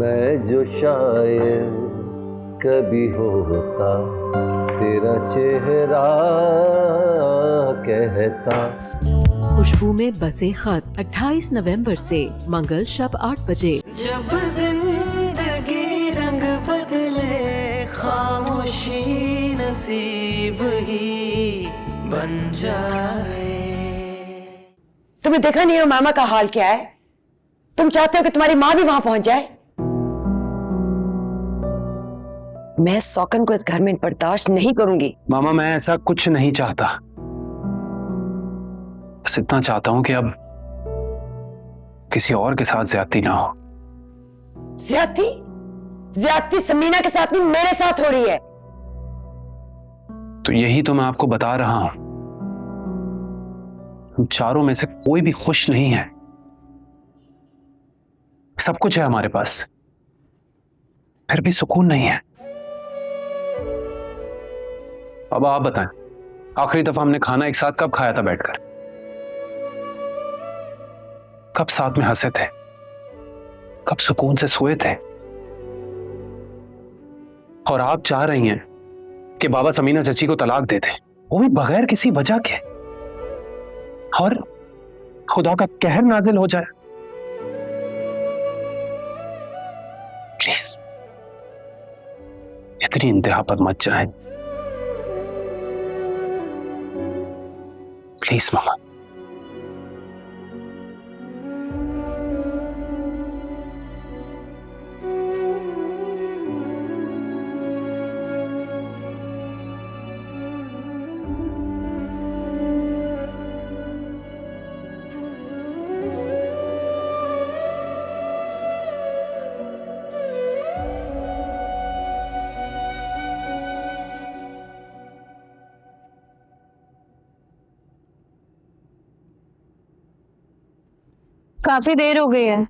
मैं जो शायर कभी होता तेरा चेहरा कहता। खुशबू में बसे खत 28 नवंबर से मंगल शब 8 बजे। जब जिंदगी रंग बदले खामोशी नसीब ही बन जाए। तुम्हें देखा नहीं हो मामा का हाल क्या है? तुम चाहते हो कि तुम्हारी माँ भी वहां पहुंच जाए? मैं सौकन को इस घर में बर्दाश्त नहीं करूंगी। मामा मैं ऐसा कुछ नहीं चाहता, बस इतना चाहता हूं कि अब किसी और के साथ ज्यादती ना हो। ज्यादती? ज्यादती समीना के साथ नहीं, मेरे साथ हो रही है। तो यही तो मैं आपको बता रहा हूं, हम चारों में से कोई भी खुश नहीं है। सब कुछ है हमारे पास, फिर भी सुकून नहीं है। अब आप बताएं, आखिरी दफा हमने खाना एक साथ कब खाया था बैठकर? कब साथ में हंसे थे? कब सुकून से सोए थे? और आप चाह रही हैं कि बाबा समीना चची को तलाक दे दें, वो भी बगैर किसी वजह के, और खुदा का कहर नाजिल हो जाए। प्लीज इतनी इंतहा पर मत जाएं, प्लीज मामा। काफी देर हो गई है,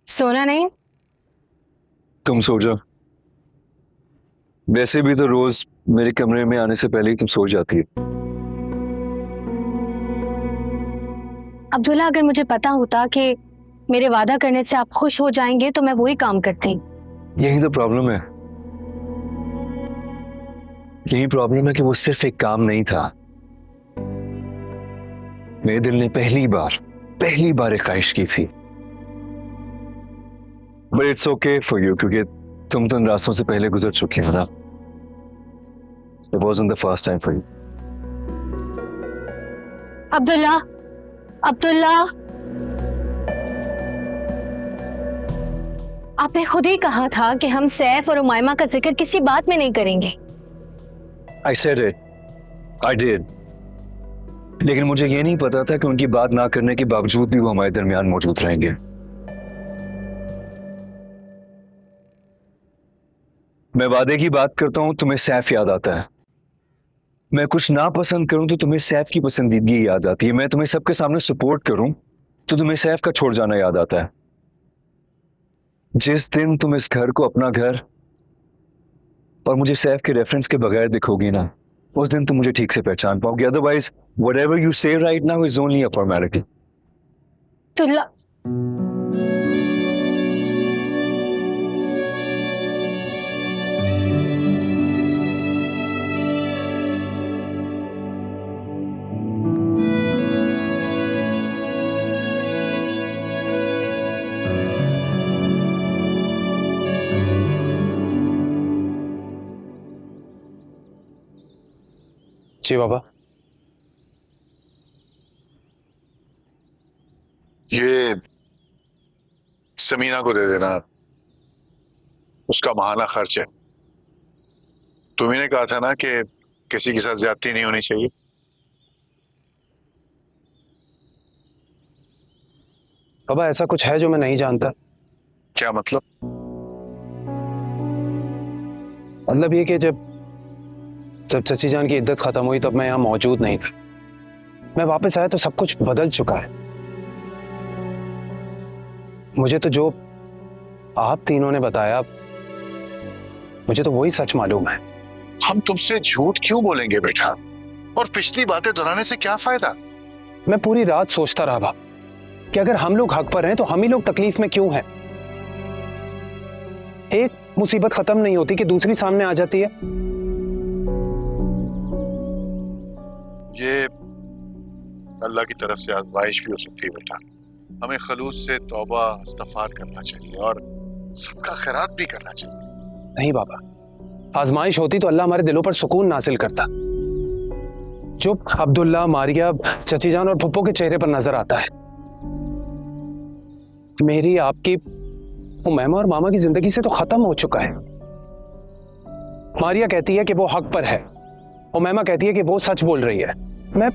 सोना नहीं? तुम सो जाओ, वैसे भी तो रोज मेरे कमरे में आने से पहले ही तुम सो जाती है। अब्दुल्ला, अगर मुझे पता होता कि मेरे वादा करने से आप खुश हो जाएंगे तो मैं वही काम करती। यही तो प्रॉब्लम है, यही प्रॉब्लम है कि वो सिर्फ एक काम नहीं था। मेरे दिल ने पहली बार एक ख्वाहिश की थी। But it's okay for you, क्योंकि तुम तो इन रास्तों से पहले गुजर चुके हो ना। It wasn't the first time for you. Abdullah, आपने खुद ही कहा था कि हम सैफ और उमायमा का जिक्र किसी बात में नहीं करेंगे। I said it. I did. लेकिन मुझे ये नहीं पता था कि उनकी बात ना करने के बावजूद भी वो हमारे दरमियान मौजूद रहेंगे। मैं वादे की बात करता हूं, तुम्हें सैफ याद आता है। मैं कुछ ना पसंद करूं तो तुम्हें सैफ की पसंदीदगी याद आती है। मैं तुम्हें सबके सामने सपोर्ट करूं तो तुम्हें सैफ का छोड़ जाना याद आता है। जिस दिन तुम इस घर को अपना घर और मुझे सैफ के रेफरेंस के बगैर दिखोगी ना, उस दिन तुम मुझे ठीक से पहचान पाओगे। Otherwise whatever you say right now is only a formality. जी बाबा। ये समीना को दे देना, उसका माहाना खर्च है। तुम्ही ने कहा था ना कि किसी के साथ ज्यादती नहीं होनी चाहिए। बाबा ऐसा कुछ है जो मैं नहीं जानता। क्या मतलब? मतलब ये कि जब चची जान की इद्दत खत्म हुई तब मैं यहाँ मौजूद नहीं था। मैं वापस आया तो सब कुछ बदल चुका है। मुझे तो जो आप तीनों ने बताया, मुझे तो वही सच मालूम है। हम तुमसे झूठ क्यों बोलेंगे बेटा, और पिछली बातें दोहराने से क्या फायदा? मैं पूरी रात सोचता रहा बाप कि अगर हम लोग हक पर हैं तो हम ही लोग तकलीफ में क्यों हैं। एक मुसीबत खत्म नहीं होती कि दूसरी सामने आ जाती है। ये अल्लाह की तरफ से आजमाइश भी हो सकती है बेटा। हमें खलूस से तौबा इस्तगफार करना चाहिए और सबका खैरात भी करना चाहिए। नहीं बाबा, आजमाइश होती तो अल्लाह हमारे दिलों पर सुकून नासिल करता, जो अब्दुल्ला, मारिया, चची जान और फुप्पो के चेहरे पर नजर आता है। मेरी, आपकी, उमैमा और मामा की जिंदगी से तो खत्म हो चुका है। मारिया कहती है कि वो हक पर है, उमैमा कहती है कि वो सच बोल रही है। मैं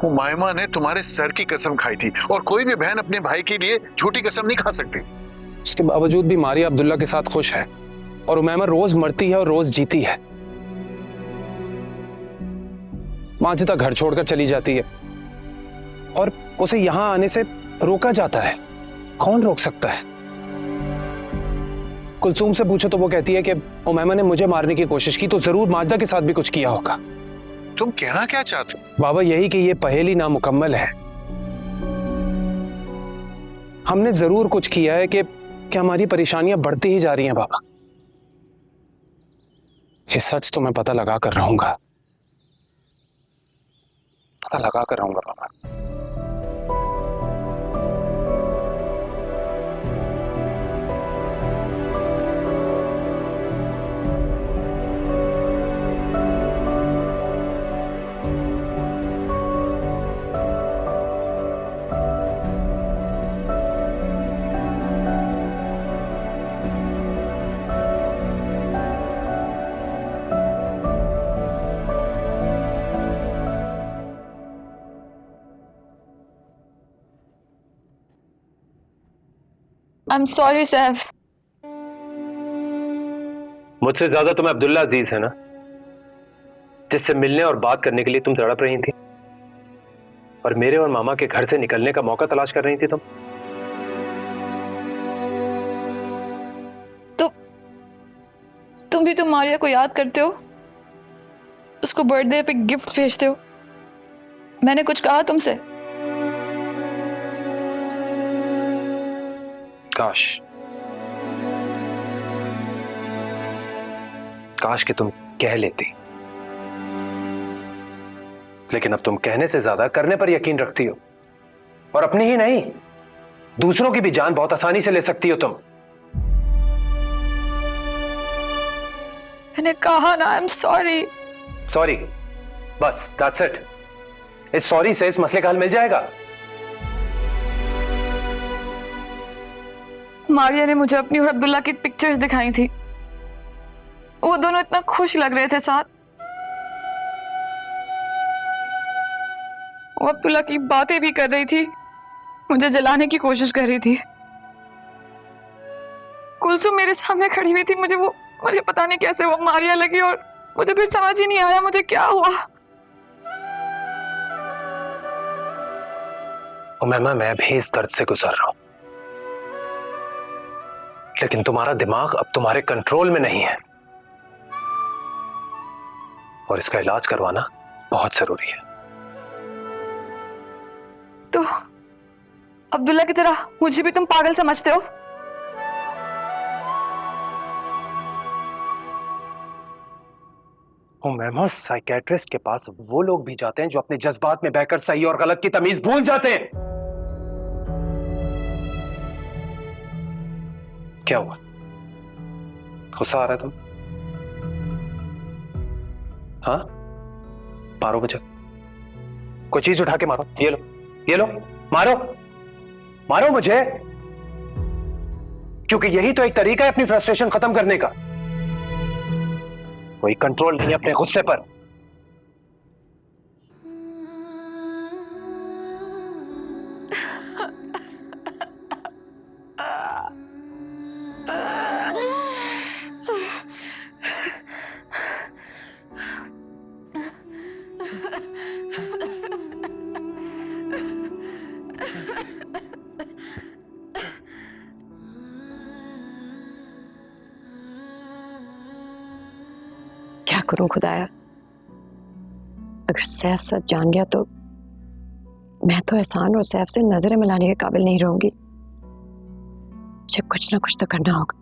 उमायमा ने तुम्हारे सर की कसम खाई थी और कोई भी बहन अपने भाई के लिए झूठी कसम नहीं खा सकती। उसके बावजूद भी मारिया अब्दुल्ला के साथ खुश है और उमैमा रोज मरती है और रोज जीती है। माजिदा घर छोड़कर चली जाती है और उसे यहां आने से रोका जाता है। कौन रोक सकता है? कुलसूम से पूछो तो वो कहती है कि उमैमा ने मुझे मारने की कोशिश की तो जरूर माजिदा के साथ भी कुछ किया होगा। तुम कहना क्या चाहते? बाबा यही कि ये पहेली नामुकम्मल है। हमने जरूर कुछ किया है कि हमारी परेशानियां बढ़ती ही जा रही हैं बाबा। ये सच तो मैं पता लगा कर रहूंगा, पता लगा कर रहूंगा बाबा। I'm sorry, Saif. मुझसे ज्यादा तुम्हें अब्दुल्ला अजीज है ना, जिससे मिलने और बात करने के लिए तुम तड़प रही थी, और मेरे और मामा के घर से निकलने का मौका तलाश कर रही थी तुम। तो तुम भी तो मारिया को याद करते हो, उसको बर्थडे पे गिफ्ट भेजते हो। मैंने कुछ कहा तुमसे? काश कि तुम कह लेती, लेकिन अब तुम कहने से ज्यादा करने पर यकीन रखती हो, और अपनी ही नहीं दूसरों की भी जान बहुत आसानी से ले सकती हो तुम। मैंने कहा ना, आई एम सॉरी। सॉरी, बस दैट्स इट। इस सॉरी से इस मसले का हल मिल जाएगा। मारिया ने मुझे अपनी और अब्दुल्ला की पिक्चर्स दिखाई थी। वो दोनों इतना खुश लग रहे थे साथ। वो अब्दुल्ला की बातें भी कर रही थी, मुझे जलाने की कोशिश कर रही थी। कुलसुम मेरे सामने खड़ी हुई थी। मुझे पता नहीं कैसे वो मारिया लगी और मुझे फिर समझ ही नहीं आया मुझे क्या हुआ। उमैमा, मैं भी इस दर्द से गुजर रहा हूं, लेकिन तुम्हारा दिमाग अब तुम्हारे कंट्रोल में नहीं है, और इसका इलाज करवाना बहुत जरूरी है। तो अब्दुल्ला की तरह मुझे भी तुम पागल समझते हो? उमैमा, साइकियाट्रिस्ट के पास वो लोग भी जाते हैं जो अपने जज्बात में बहकर सही और गलत की तमीज भूल जाते हैं। क्या हुआ? गुस्सा आ रहा है तुम? हाँ, मारो मुझे, कोई चीज उठा के मारो। ये लो, ये लो, मारो, मारो मुझे, क्योंकि यही तो एक तरीका है अपनी फ्रस्ट्रेशन खत्म करने का। कोई कंट्रोल नहीं अपने गुस्से पर। क्या करूं खुदाया, अगर सैफ सच जान गया तो मैं तो एहसान और सैफ से नजरें मिलाने के काबिल नहीं रहूंगी। मुझे कुछ ना कुछ तो करना होगा।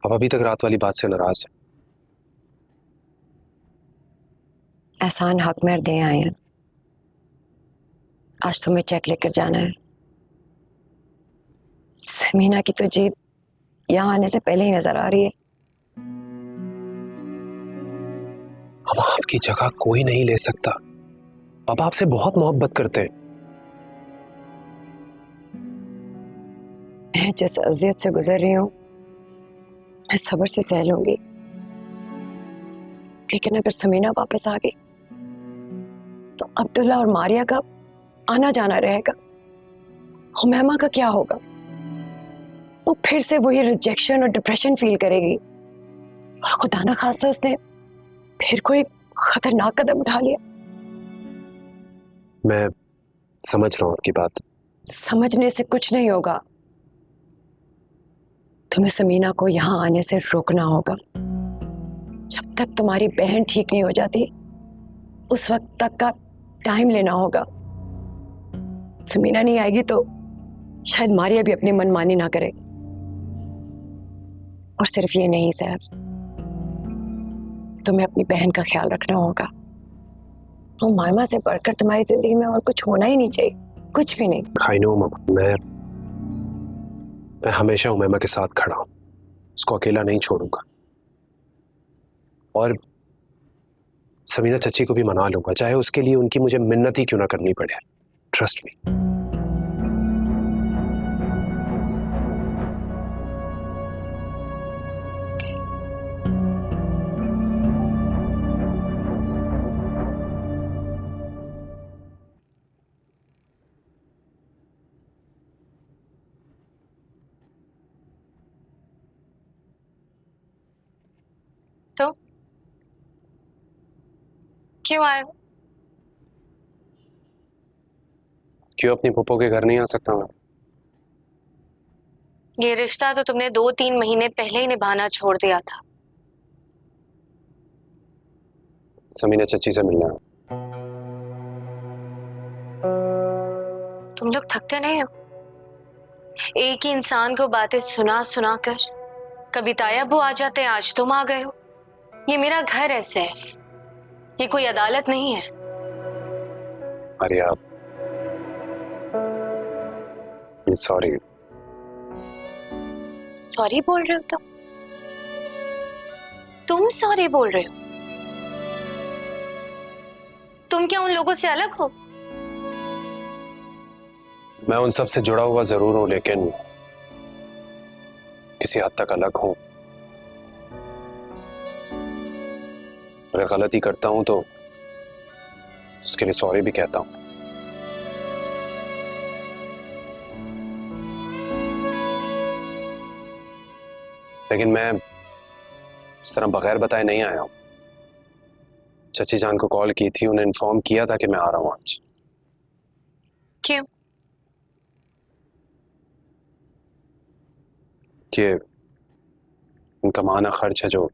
अब अभी तक रात वाली बात से नाराज है। एहसान हक मेहर दे आए हैं, आज तुम्हें चेक लेकर जाना है। समीना की तो जीत यहाँ आने से पहले ही नजर आ रही है। अब आपकी जगह कोई नहीं ले सकता। पापा आपसे बहुत मोहब्बत करते हैं। मैं जिस अजियत से गुजर रही हूँ मैं सब्र से सह लूंगी, लेकिन अगर समीना वापस आ गई तो अब्दुल्ला और मारिया का आना जाना रहेगा। हुमैमा का क्या होगा? वो फिर से वही रिजेक्शन और डिप्रेशन फील करेगी, और खुदा ना खास्ता उसने फिर कोई खतरनाक कदम उठा लिया। मैं समझ रहा हूं आपकी बात। समझने से कुछ नहीं होगा, तुम्हें समीना को यहां आने से रोकना होगा। जब तक तुम्हारी बहन ठीक नहीं हो जाती उस वक्त तक का टाइम लेना होगा। समीना नहीं आएगी तो शायद मारिया भी अपनी मनमानी ना करे। और सिर्फ ये नहीं सैफ, तुम्हें अपनी बहन का ख्याल रखना होगा। और मायमा से बढ़कर तुम्हारी जिंदगी में और कुछ होना ही नहीं चाहिए, कुछ भी नहीं। आई नो मम्मा, मैं हमेशा उमैमा के साथ खड़ा हूं, उसको अकेला नहीं छोड़ूंगा। और समीना चची को भी मना लूंगा, चाहे उसके लिए उनकी मुझे मिन्नत ही क्यों ना करनी पड़े। Trust me. तो क्यों आए हो? क्यों अपनी पप्पो के घर नहीं आ सकता मैं? ये रिश्ता तो तुमने 2-3 महीने पहले ही निभाना छोड़ दिया था। समीना चची से मिलना है। तुम लोग थकते नहीं हो? एक ही इंसान को बातें सुना सुना कर कभी तायाबू आ जाते हैं, आज तुम आ गए हो। ये मेरा घर है सैफ, ये कोई अदालत नहीं है। अरे आप सॉरी। सॉरी बोल रहे हो तुम सॉरी बोल रहे हो? तुम क्या उन लोगों से अलग हो? मैं उन सब से जुड़ा हुआ जरूर हूं, लेकिन किसी हद तक अलग हूं। अगर गलती करता हूं तो उसके लिए सॉरी भी कहता हूं। लेकिन मैं इस तरह बगैर बताए नहीं आया हूं। चची जान को कॉल की थी, उन्हें इन्फॉर्म किया था कि मैं आ रहा हूं आज। क्यों? कि उनका माना खर्च है जो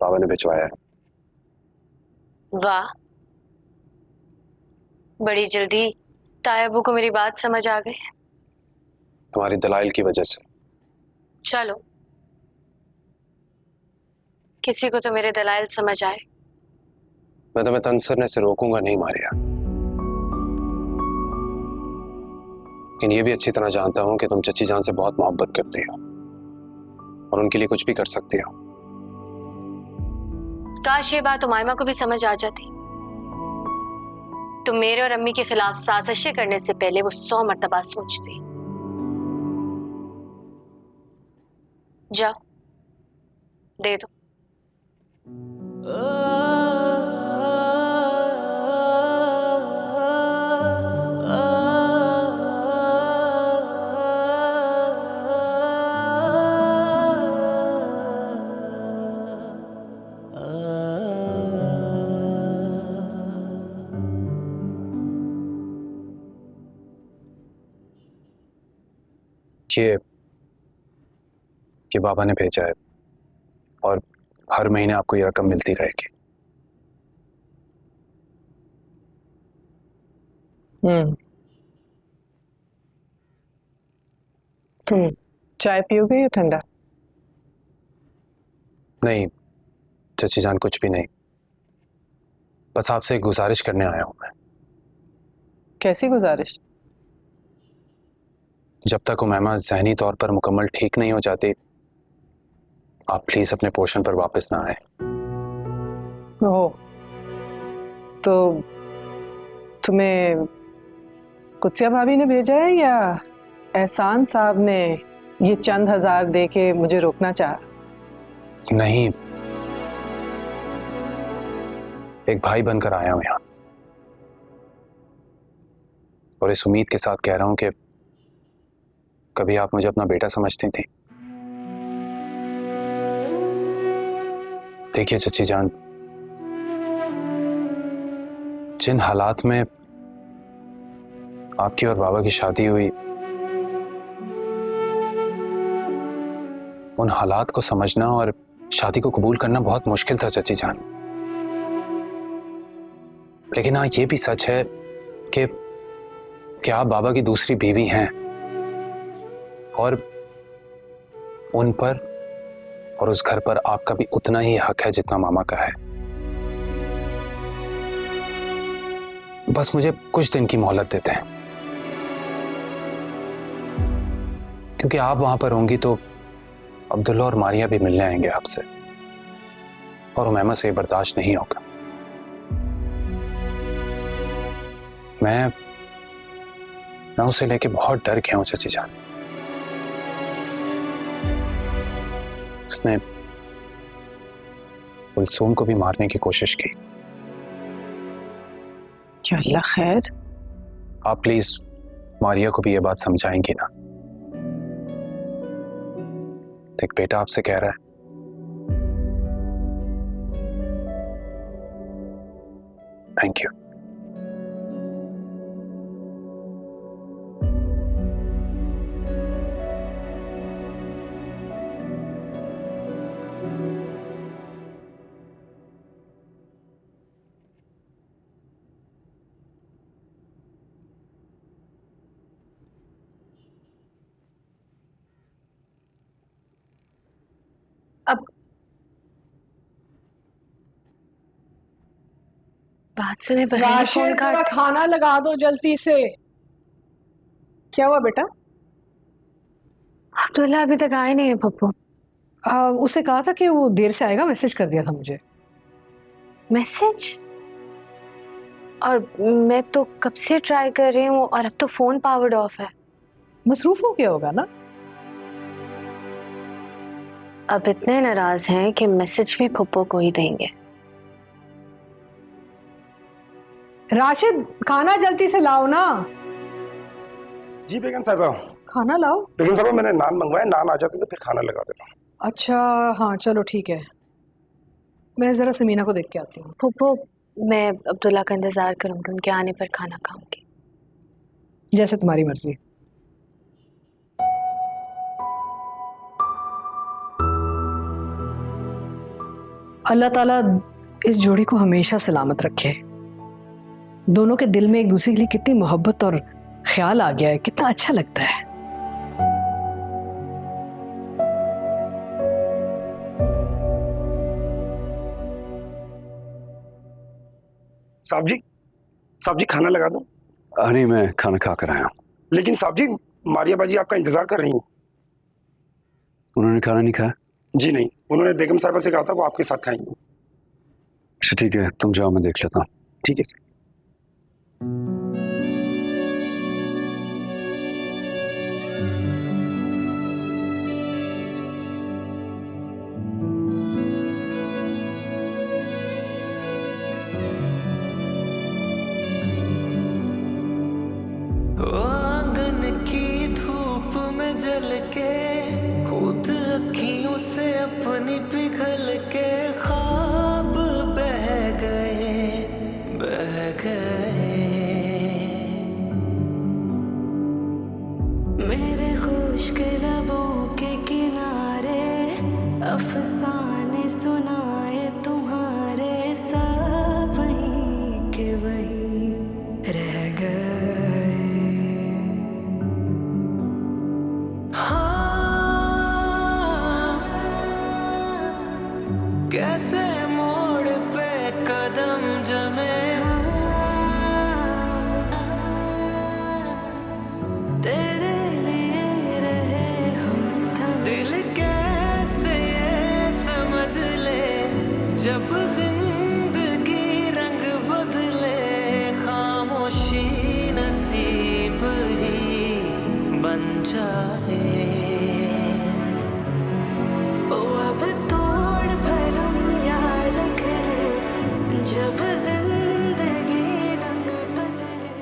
बाबा ने भिजवाया है। वाह, बड़ी जल्दी तायाबू को मेरी बात समझ आ गई। तुम्हारी दलाइल की वजह से। चलो, किसी को तो मेरे दलाइल समझ आए। मैं तुम्हें तंसरने से रोकूंगा नहीं मारिया, लेकिन ये भी अच्छी तरह जानता हूं कि तुम चची जान से बहुत मोहब्बत करती हो और उनके लिए कुछ भी कर सकती हो। काश ये बात उमाइमा को भी समझ आ जाती। तुम मेरे और अम्मी के खिलाफ साजिशें करने से पहले वो 100 मर्तबा सोचती। जाओ, दे दो। कि बाबा ने भेजा है और हर महीने आपको ये रकम मिलती रहेगी। तुम चाय पियोगे या ठंडा? नहीं चची जान, कुछ भी नहीं, बस आपसे एक गुजारिश करने आया हूं मैं। कैसी गुजारिश? जब तक उमैमा ज़हनी तौर पर मुकम्मल ठीक नहीं हो जाती, आप प्लीज अपने पोर्शन पर वापस ना आए। हो तो तुम्हें कुत्सिया भाभी ने भेजा है या एहसान साहब ने ये चंद हजार दे के मुझे रोकना चाहा? नहीं, एक भाई बनकर आया हूं यहां, और इस उम्मीद के साथ कह रहा हूं कि कभी आप मुझे अपना बेटा समझती थी। देखिए चची जान, जिन हालात में आपकी और बाबा की शादी हुई, उन हालात को समझना और शादी को कबूल करना बहुत मुश्किल था चची जान। लेकिन हाँ, ये भी सच है कि आप बाबा की दूसरी बीवी हैं, और उन पर और उस घर पर आपका भी उतना ही हक है जितना मामा का है। बस मुझे कुछ दिन की मोहलत देते हैं, क्योंकि आप वहां पर होंगी तो अब्दुल्ला और मारिया भी मिलने आएंगे आपसे, और उमैमा से बर्दाश्त नहीं होगा। मैं उसे लेके बहुत डर गया हूं चची जान। उसने कुलसूम को भी मारने की कोशिश की। क्या अल्लाह खैर? आप प्लीज मारिया को भी ये बात समझाएंगी ना? देख बेटा आपसे कह रहा है। Thank you. अब बात सुने, बहन ने फोन राशिद, जरा काट। खाना लगा दो जल्दी से। क्या हुआ बेटा? अब्दुल्ला अभी तक आए नहीं है पप्पू। उसे कहा था कि वो देर से आएगा, मैसेज कर दिया था मुझे। मैसेज? और मैं तो कब से ट्राई कर रही हूँ, और अब तो फोन पावर्ड ऑफ है। मसरूफ हो गया होगा ना? अब इतने नाराज हैं कि मैसेज भी पप्पू को ही देंगे। राशिद, खाना जल्दी से लाओ ना। जी बेगम साहबा। खाना लाओ। बेगम साहबा, मैंने नान मंगवाए, नान आ जाते तो फिर खाना लगा देता हूँ। अच्छा हाँ चलो ठीक है, मैं जरा समीना को देख के आती हूँ। पप्पू, मैं अब्दुल्ला का इंतजार करूंगी, उनके आने पर खाना खाऊंगी। जैसे तुम्हारी मर्जी। अल्लाह ताला इस जोड़ी को हमेशा सलामत रखे। दोनों के दिल में एक दूसरे के लिए कितनी मोहब्बत और ख्याल आ गया है, कितना अच्छा लगता है। साहब जी खाना लगा दो। नहीं, मैं खाना खा कर आया हूँ। लेकिन साहब जी, मारिया बाजी आपका इंतजार कर रही हैं। उन्होंने खाना नहीं खाया? जी नहीं, उन्होंने बेगम साहबा से कहा था वो आपके साथ खाएंगे। अच्छा ठीक है, तुम जाओ, मैं देख लेता हूँ। ठीक है सर। आंगन की धूप में जल के, खुद अखियों से अपनी पिघल के, ख्वाब बह गए बह गए। कैसे मोड़ पे कदम जमे, तेरे लिए रहे हम थम। दिल कैसे ये समझ ले, जब जिंदगी रंग बदले, खामोशी नसीब ही बन जाए। ओ अब तोड़ भरम यार रख ले, जब जिंदगी रंग बदले।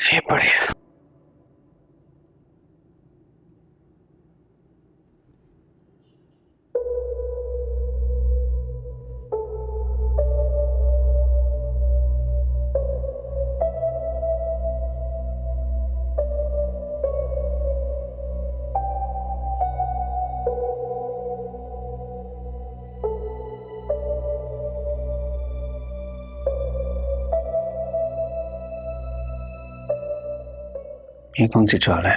ये बढ़िया। ये कौन सी चाल है?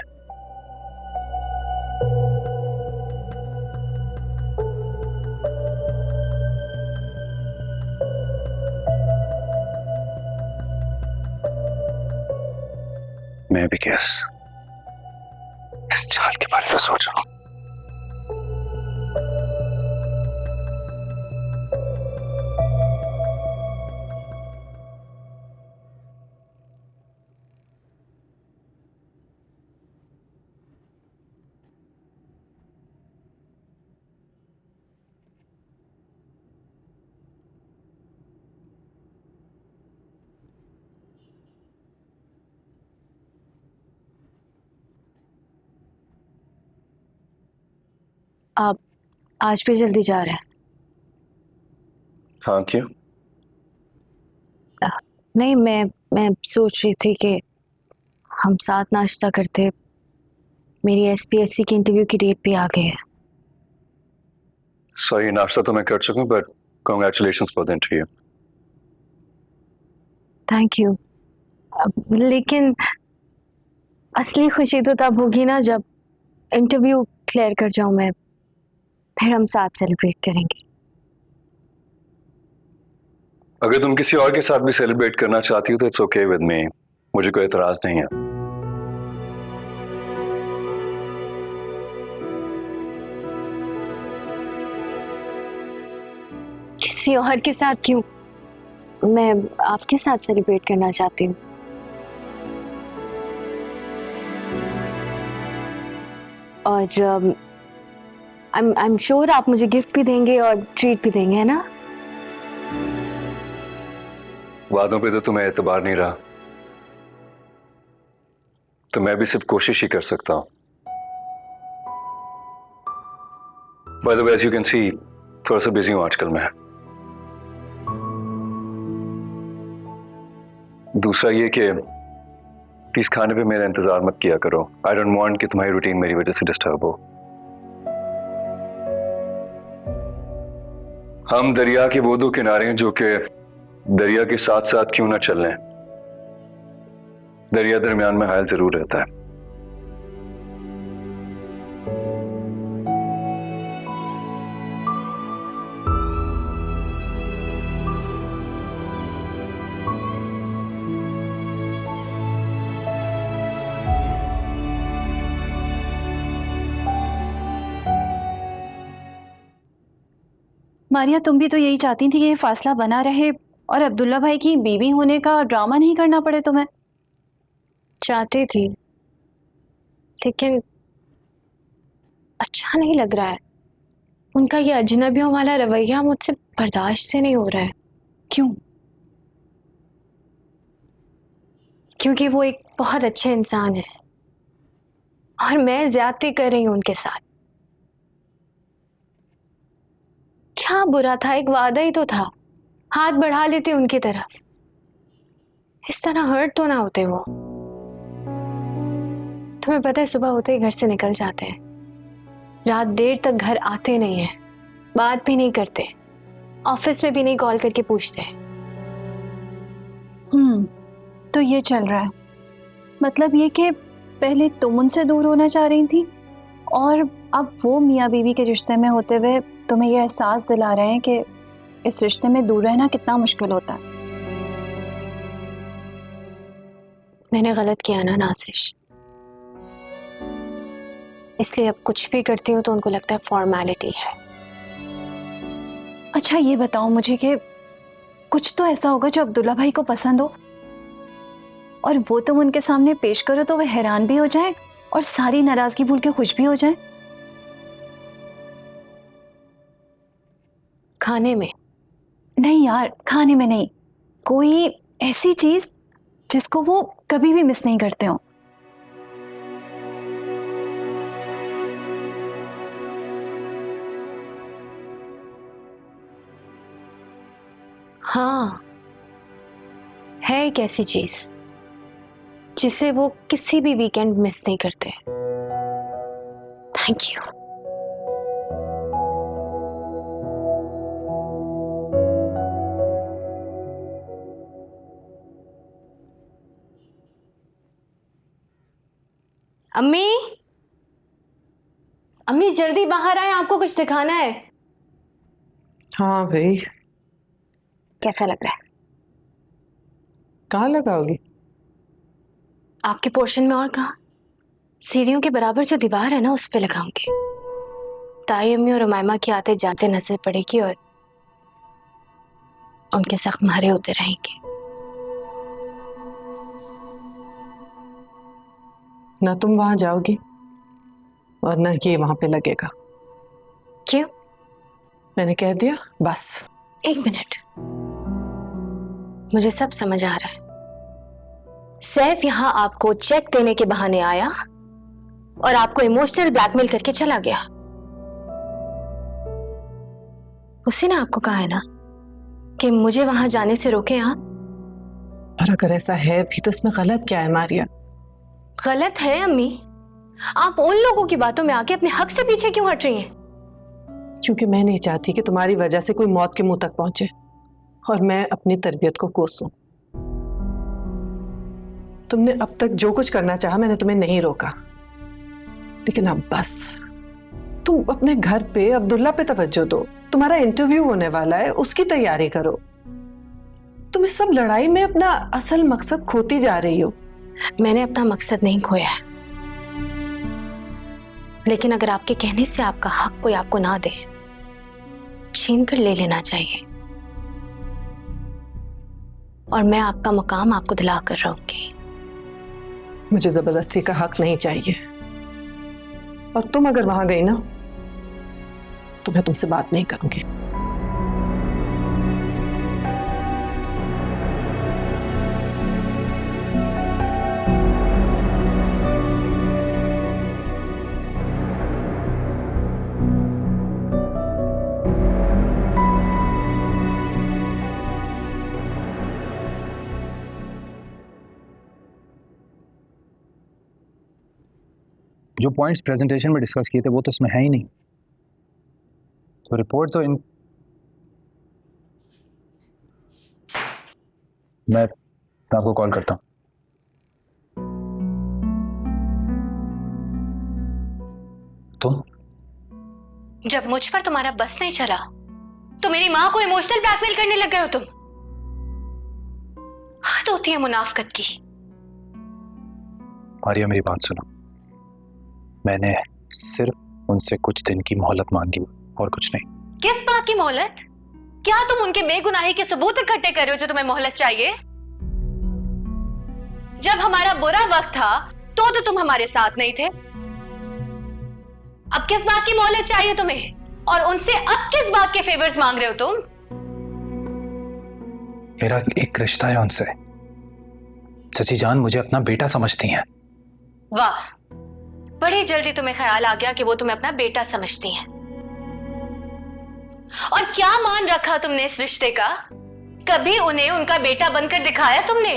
मैं भी कैस इस चाल के बारे में सोच रहा हूं। आप आज भी जल्दी जा रहे हैं? हाँ, क्यों? नहीं, मैं सोच रही थी कि हम साथ नाश्ता करते। मेरी SPSC की इंटरव्यू की डेट भी आ गई है। सॉरी, नाश्ता तो मैं कर चुका हूँ, but congratulations for the interview. Thank you. लेकिन असली खुशी तो तब होगी ना जब इंटरव्यू क्लियर कर जाऊं मैं, फिर हम साथ सेलिब्रेट करेंगे। अगर तुम किसी और के साथ भी सेलिब्रेट करना चाहती हो तो इट्स ओके विद मी, मुझे कोई एतराज नहीं है। किसी और के साथ क्यों? मैं आपके साथ सेलिब्रेट करना चाहती हूँ। और आई एम श्योर आप मुझे गिफ्ट भी देंगे और ट्रीट भी देंगे, है ना? वादों पे तो तुम्हें एतबार नहीं रहा, तो मैं भी सिर्फ कोशिश ही कर सकता हूं। By the way, as you can see, थोड़ा सा बिजी हूं आजकल मैं। दूसरा ये कि प्लीज खाने पे मेरा इंतजार मत किया करो। आई डोंट वांट कि तुम्हारी रूटीन मेरी वजह से डिस्टर्ब हो। हम दरिया के वो दो किनारे हैं जो कि दरिया के साथ साथ क्यों ना चल लें, दरिया दरमियान में हायल जरूर रहता है। मारिया, तुम भी तो यही चाहती थी कि ये फासला बना रहे और अब्दुल्ला भाई की बीवी होने का ड्रामा नहीं करना पड़े तुम्हें। चाहती थी, लेकिन अच्छा नहीं लग रहा है। उनका ये अजनबियों वाला रवैया मुझसे बर्दाश्त से नहीं हो रहा है। क्यों? क्योंकि वो एक बहुत अच्छे इंसान है और मैं ज्यादती कर रही हूं उनके साथ। क्या बुरा था, एक वादा ही तो था। हाथ बढ़ा लेते उनकी तरफ, इस तरह हर्ट तो ना होते वो। तुम्हें पता है, सुबह होते ही घर से निकल जाते हैं, रात देर तक घर आते नहीं है, बात भी नहीं करते, ऑफिस में भी नहीं कॉल करके पूछते। तो ये चल रहा है, मतलब ये कि पहले तुम उनसे दूर होना चाह रही थी और अब वो मियाँ बीवी के रिश्ते में होते हुए तुम्हें यह एहसास दिला रहे हैं कि इस रिश्ते में दूर रहना कितना मुश्किल होता है। मैंने गलत किया ना नाज़िश, इसलिए अब कुछ भी करती हूँ तो उनको लगता है फॉर्मेलिटी है। अच्छा ये बताओ मुझे कि कुछ तो ऐसा होगा जो अब्दुल्ला भाई को पसंद हो और वो तुम उनके सामने पेश करो तो वह हैरान भी हो जाए और सारी नाराजगी भूल के खुश भी हो जाए। खाने में? नहीं यार, खाने में नहीं, कोई ऐसी चीज जिसको वो कभी भी मिस नहीं करते हो। हाँ, है एक ऐसी चीज जिसे वो किसी भी वीकेंड मिस नहीं करते। Thank you. अम्मी, अम्मी जल्दी बाहर आए, आपको कुछ दिखाना है। हाँ भाई, कैसा लग रहा है? कहाँ लगाओगी? आपके पोर्शन में और कहाँ? सीढ़ियों के बराबर जो दीवार है ना, उस पे लगाऊंगी। ताई अम्मी और उमायमा की आते जाते नजर पड़ेगी और उनके जख्म हरे होते रहेंगे। ना तुम वहां जाओगी और ना ये वहां पे लगेगा। क्यों? मैंने कह दिया, बस। एक मिनट, मुझे सब समझ आ रहा है। सैफ यहाँ आपको चेक देने के बहाने आया और आपको इमोशनल ब्लैकमेल करके चला गया। उसी ने आपको कहा है ना कि मुझे वहां जाने से रोके आप। और अगर ऐसा है भी तो इसमें गलत क्या है मारिया? गलत है अम्मी, आप उन लोगों की बातों में आके अपने हक से पीछे क्यों हट रही हैं? क्योंकि मैं नहीं चाहती कि तुम्हारी वजह से कोई मौत के मुंह तक पहुंचे और मैं अपनी तरबियत को कोसूं। तुमने अब तक जो कुछ करना चाहा मैंने तुम्हें नहीं रोका, लेकिन अब बस। तुम अपने घर पे अब्दुल्ला पे तवज्जो दो। तुम्हारा इंटरव्यू होने वाला है, उसकी तैयारी करो। तुम इस सब लड़ाई में अपना असल मकसद खोती जा रही हो। मैंने अपना मकसद नहीं खोया है, लेकिन अगर आपके कहने से आपका हक कोई आपको ना दे, छीन कर ले लेना चाहिए। और मैं आपका मकाम आपको दिला कर रहूंगी। मुझे जबरदस्ती का हक नहीं चाहिए। और तुम अगर वहां गई ना तो मैं तुमसे बात नहीं करूंगी। जो पॉइंट्स प्रेजेंटेशन में डिस्कस किए थे वो तो इसमें है ही नहीं, तो रिपोर्ट तो मैं आपको कॉल करता हूँ। तुम जब मुझ पर तुम्हारा बस नहीं चला तो मेरी माँ को इमोशनल ब्लैकमेल करने लग गए हो तुम। हद होती है मुनाफकत की। मारिया मेरी बात सुनो, मैंने सिर्फ उनसे कुछ दिन की मोहलत मांगी और कुछ नहीं। किस बात की मोहलत? क्या तुम उनके बेगुनाही के सबूत इकट्ठे कर रहे हो जो तुम्हें मोहलत चाहिए? जब हमारा बुरा वक्त था तो तुम हमारे साथ नहीं थे। अब किस बात की मोहलत चाहिए तुम्हें? और उनसे अब किस बात के फेवर्स मांग रहे हो तुम? मेरा एक रिश्ता है उनसे। चची जान मुझे अपना बेटा समझती हैं। वाह, बड़ी जल्दी तुम्हें ख्याल आ गया कि वो तुम्हें अपना बेटा समझती हैं। और क्या मान रखा तुमने इस रिश्ते का? कभी उन्हें उनका बेटा बनकर दिखाया तुमने?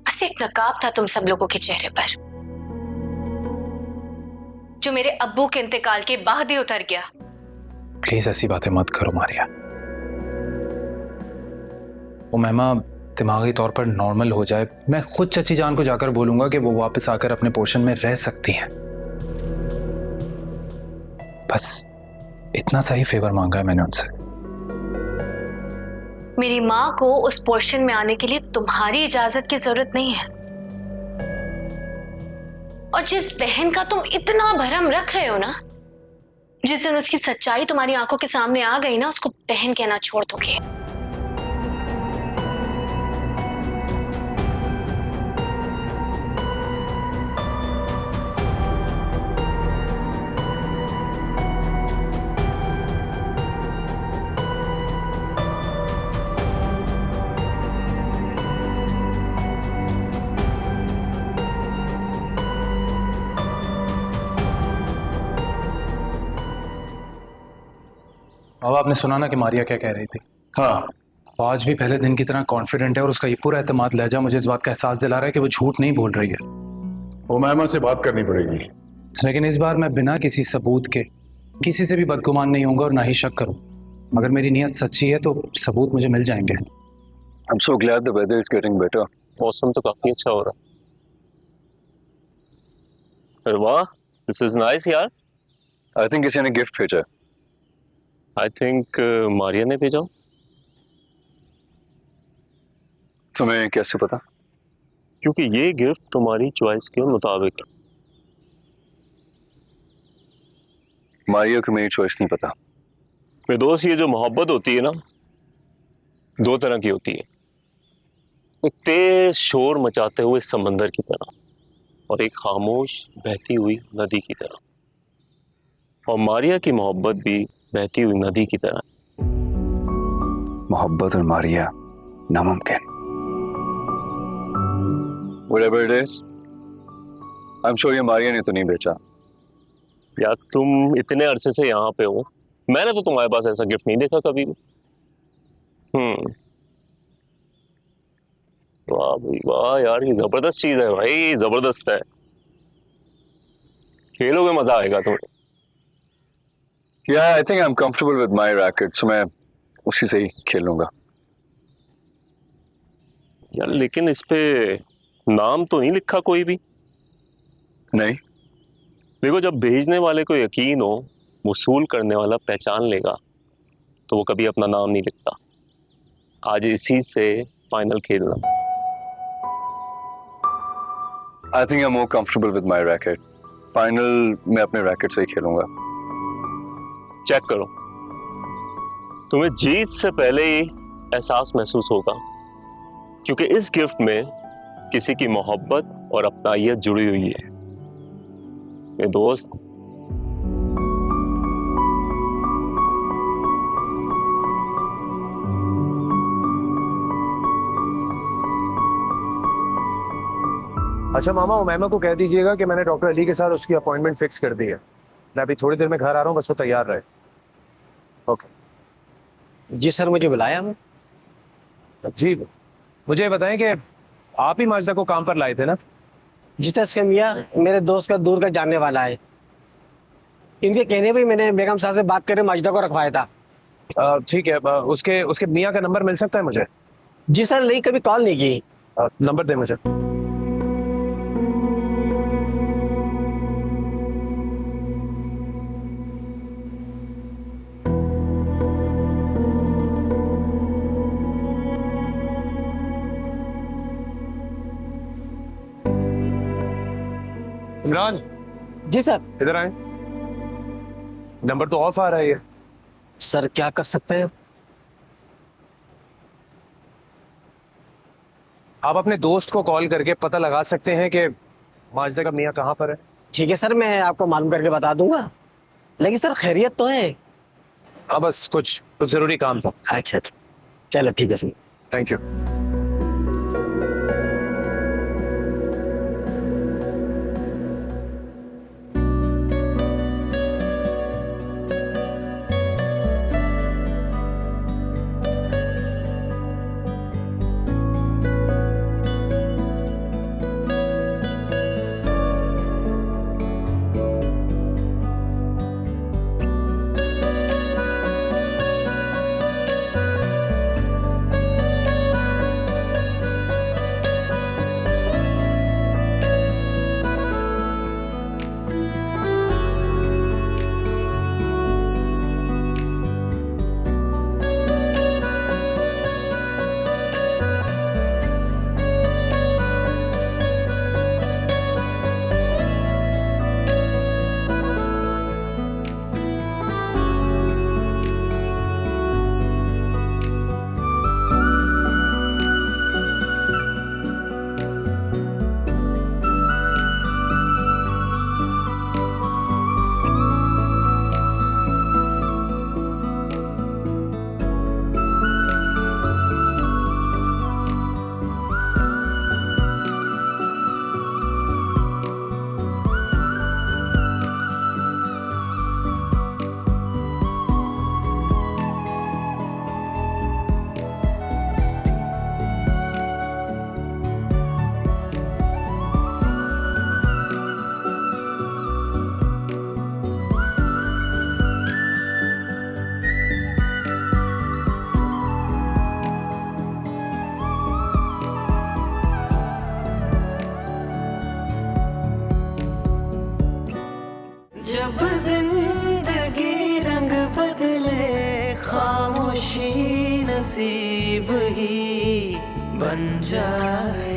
बस एक नकाब था तुम सब लोगों के चेहरे पर, जो मेरे अब्बू के इंतकाल के बाद ही उतर गया। प्लीज ऐसी बातें मत करो मारिया। वो महिमा दिमागी तौर पर नॉर्मल हो जाए, मैं खुद चची जान को जाकर बोलूंगा कि वो वापस आकर अपने पोर्शन में रह सकती हैं। बस इतना सा ही फेवर मांगा है मैंने उनसे। मेरी माँ को उस पोर्शन में आने के लिए तुम्हारी इजाजत की जरूरत नहीं है। और जिस बहन का तुम इतना भरम रख रहे हो ना, जिस दिन उसकी सच्चाई तुम्हारी आंखों के सामने आ गई ना, उसको बहन कहना छोड़ दोगे। अब आपने सुना ना कि मारिया क्या कह रही थी। हाँ, वो आज भी पहले दिन की तरह कॉन्फिडेंट है और उसका ये पूरा एतमाद लहजा मुझे इस बात का एहसास दिला रहा है कि वो झूठ नहीं बोल रही है। उमैमा से बात करनी पड़ेगी। लेकिन इस बार मैं बिना किसी सबूत के किसी से भी बदगुमान नहीं होऊंगा और ना ही शक करूं। अगर मेरी नीयत सच्ची है तो सबूत मुझे मिल जाएंगे। I'm so glad the weather is getting better. मौसम तो काफी अच्छा हो रहा है। वाह, दिस इज नाइस यार। I think किसी ने गिफ्ट भेजा है। आई थिंक मारिया ने भेजा। तुम्हें कैसे पता? क्योंकि ये गिफ्ट तुम्हारी चॉइस के मुताबिक है। मारिया को मेरी चॉइस नहीं पता। मेरे दोस्त, ये जो मोहब्बत होती है ना, दो तरह की होती है। एक तेज शोर मचाते हुए समंदर की तरह और एक खामोश बहती हुई नदी की तरह। और मारिया की मोहब्बत भी बहती हुई नदी की तरह। मोहब्बत और मारिया नामुमकिन। Whatever it is, I'm sure ये मारिया ने तो नहीं बेचा। यार, तुम इतने अरसे से यहाँ पे हो, मैंने तो तुम्हारे पास ऐसा गिफ्ट नहीं देखा कभी भी। वाह भाई वाह यार, ये जबरदस्त चीज है भाई, जबरदस्त है। खेलोगे मजा आएगा तुम्हें। Yeah, I think I'm comfortable with my racket, so मैं उसी से ही खेलूंगा। यार लेकिन इस पे नाम तो नहीं लिखा कोई भी? नहीं। देखो, जब भेजने वाले को यकीन हो वसूल करने वाला पहचान लेगा, तो वो कभी अपना नाम नहीं लिखता। आज इसी से फाइनल खेलना। I think I'm more comfortable with my racket. Final मैं अपने रैकेट से ही खेलूंगा। चेक करो, तुम्हें जीत से पहले ही एहसास महसूस होगा, क्योंकि इस गिफ्ट में किसी की मोहब्बत और अपनाइयत जुड़ी हुई है। मेरे दोस्त, अच्छा मामा, उमैमा को कह दीजिएगा कि मैंने डॉक्टर अली के साथ उसकी अपॉइंटमेंट फिक्स कर दी है। मैं अभी थोड़ी देर में घर आ रहा हूँ, बस वो तैयार रहे। ओके जी सर, मुझे बुलाया। जी, मुझे बताएं कि आप ही माजिदा को काम पर लाए थे ना? जी सर, इसका मियाँ मेरे दोस्त का दूर का जानने वाला है। इनके कहने पे मैंने बेगम साहब से बात करके माजिदा को रखवाया था। ठीक है, उसके मियाँ का नंबर मिल सकता है मुझे? जी सर, नहीं, कभी कॉल नहीं की। नंबर दे मुझे। इमरान। जी सर। इधर आए। नंबर तो ऑफ आ रहा है। सर क्या कर सकते हैं? आप अपने दोस्त को कॉल करके पता लगा सकते हैं कि माजिदा का मियाँ कहाँ पर है। ठीक है सर, मैं आपको मालूम करके बता दूंगा। लेकिन सर खैरियत तो है? हाँ, बस कुछ जरूरी काम था। अच्छा अच्छा, चलो ठीक है सर। Thank you. नसीब ही बन जाए।